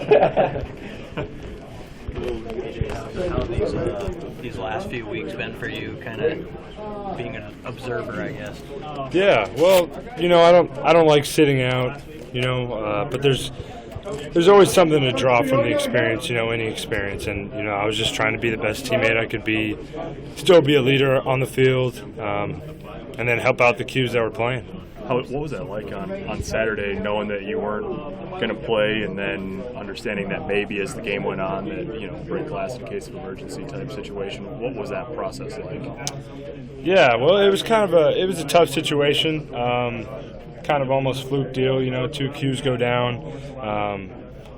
How have these last few weeks been for you, kind of being an observer, I guess? Yeah, well, I don't like sitting out, but there's always something to draw from the experience, any experience. And, I was just trying to be the best teammate I could be, still be a leader on the field, and then help out the Qs that were playing. What was that like on Saturday, knowing that you weren't going to play, and then understanding that maybe as the game went on that, break glass in case of emergency type situation? What was that process like? Yeah, well, it was a tough situation. Kind of almost fluke deal, 2 Qs go down.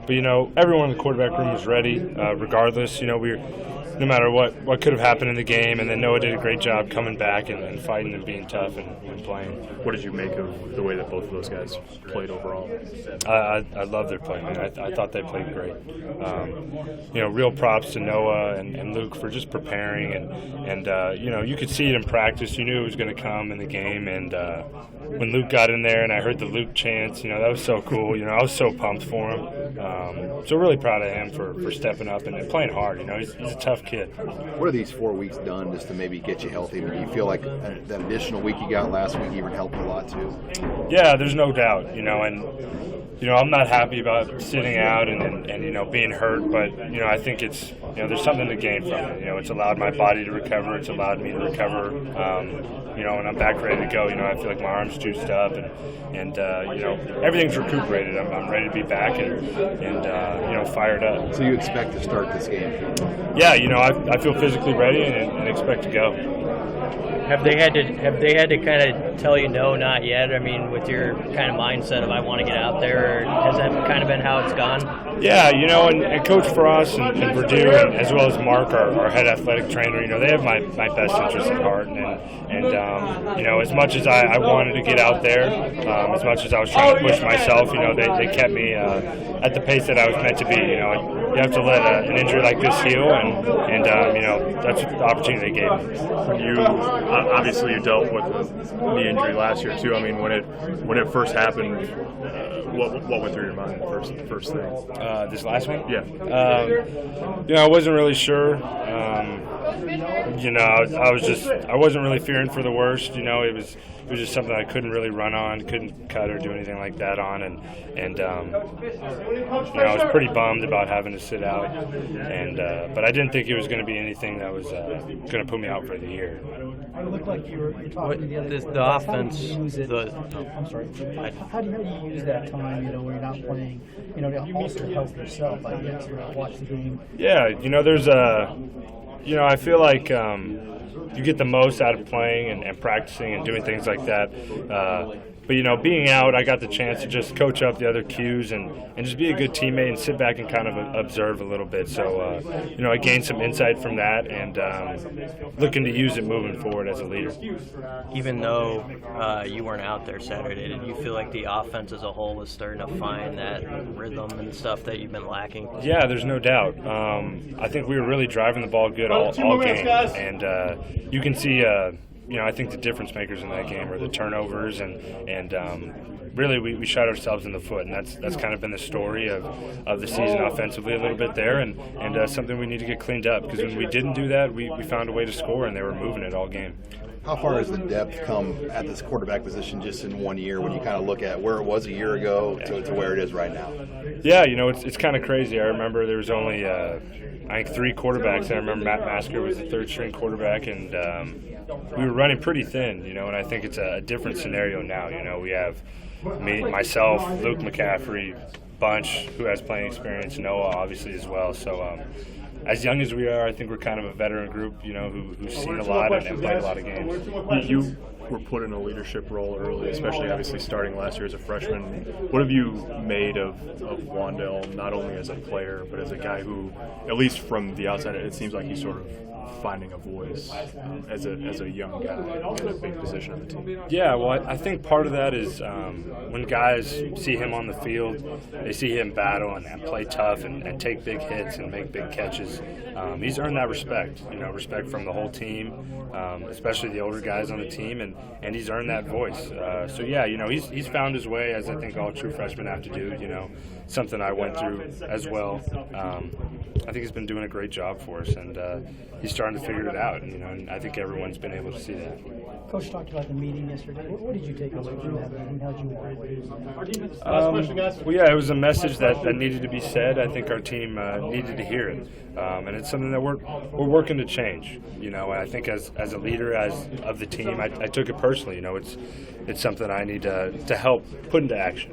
But, everyone in the quarterback room was ready regardless. No matter what could have happened in the game, and then Noah did a great job coming back and fighting and being tough and playing. What did you make of the way that both of those guys played overall? I love their play. I thought they played great. Real props to Noah and Luke for just preparing, and you could see it in practice. You knew it was going to come in the game, and when Luke got in there and I heard the Luke chants, that was so cool. I was so pumped for him. So really proud of him for stepping up and playing hard. He's a tough kid. What are these 4 weeks done just to maybe get you healthy? Do you feel like that additional week you got last week even helped a lot too? Yeah, there's no doubt. I'm not happy about sitting out and being hurt, but I think it's there's something to gain from it. It's allowed my body to recover. It's allowed me to recover. And I'm back ready to go. I feel like my arm's juiced up and everything's recuperated. I'm ready to be back and fired up. So you expect to start this game? Yeah, I feel physically ready and expect to go. Have they had to kind of tell you no, not yet? I mean, with your kind of mindset of I want to get out there, or has that kind of been how it's gone? Yeah, and Coach Frost and Purdue, and as well as Mark, our head athletic trainer, they have my best interests at heart. And as much as I wanted to get out there, as much as I was trying to push myself, they kept me at the pace that I was meant to be. You have to let an injury like this heal, and that's the opportunity they gave me. Obviously, you dealt with knee injury last year too. I mean, when it first happened, what went through your mind first thing? This last one? Yeah. I wasn't really sure. I wasn't really fearing for the worst. It was just something I couldn't really run on, couldn't cut or do anything like that on, and I was pretty bummed about having to sit out, but I didn't think it was going to be anything that was going to put me out for the year. It looked like you were talking to the other the offense. I'm sorry. How do you use that time? Where you're not playing. To also help yourself. I guess watch the game. Yeah, there's I feel like you get the most out of playing and practicing and doing things like that. But, being out, I got the chance to just coach up the other Qs and just be a good teammate and sit back and kind of observe a little bit. So, I gained some insight from that and looking to use it moving forward as a leader. Even though you weren't out there Saturday, did you feel like the offense as a whole was starting to find that rhythm and stuff that you've been lacking? Yeah, there's no doubt. I think we were really driving the ball good all game. And you can see I think the difference makers in that game are the turnovers and really we shot ourselves in the foot, and that's kind of been the story of the season offensively a little bit there, and something we need to get cleaned up, because when we didn't do that, we found a way to score, and they were moving it all game. How far has the depth come at this quarterback position just in 1 year when you kind of look at where it was a year ago to where it is right now? Yeah, it's kind of crazy. I remember there was only, I think, 3 quarterbacks. I remember Matt Masker was the third-string quarterback, and we were running pretty thin, and I think it's a different scenario now. We have me, myself, Luke McCaffrey, Bunch, who has playing experience, Noah obviously as well. So as young as we are, I think we're kind of a veteran group, who's seen a lot and played a lot of games. You were put in a leadership role early, especially obviously starting last year as a freshman. What have you made of Wandell, not only as a player, but as a guy who, at least from the outside, it seems like he's sort of finding a voice as a young guy in a big position on the team? Yeah, well, I think part of that is when guys see him on the field, they see him battle and play tough and take big hits and make big catches. He's earned that respect, respect from the whole team, especially the older guys on the team. And and he's earned that voice. So yeah, he's found his way, as I think all true freshmen have to do. Something I went through as well. I think he's been doing a great job for us, and he's starting to figure it out. And I think everyone's been able to see that. Coach talked about the meeting yesterday. What did you take away from that meeting? How did you want it? Well, yeah, it was a message that needed to be said. I think our team needed to hear it, and it's something that we're working to change. And I think as a leader of the team, I took it personally. It's something I need to help put into action.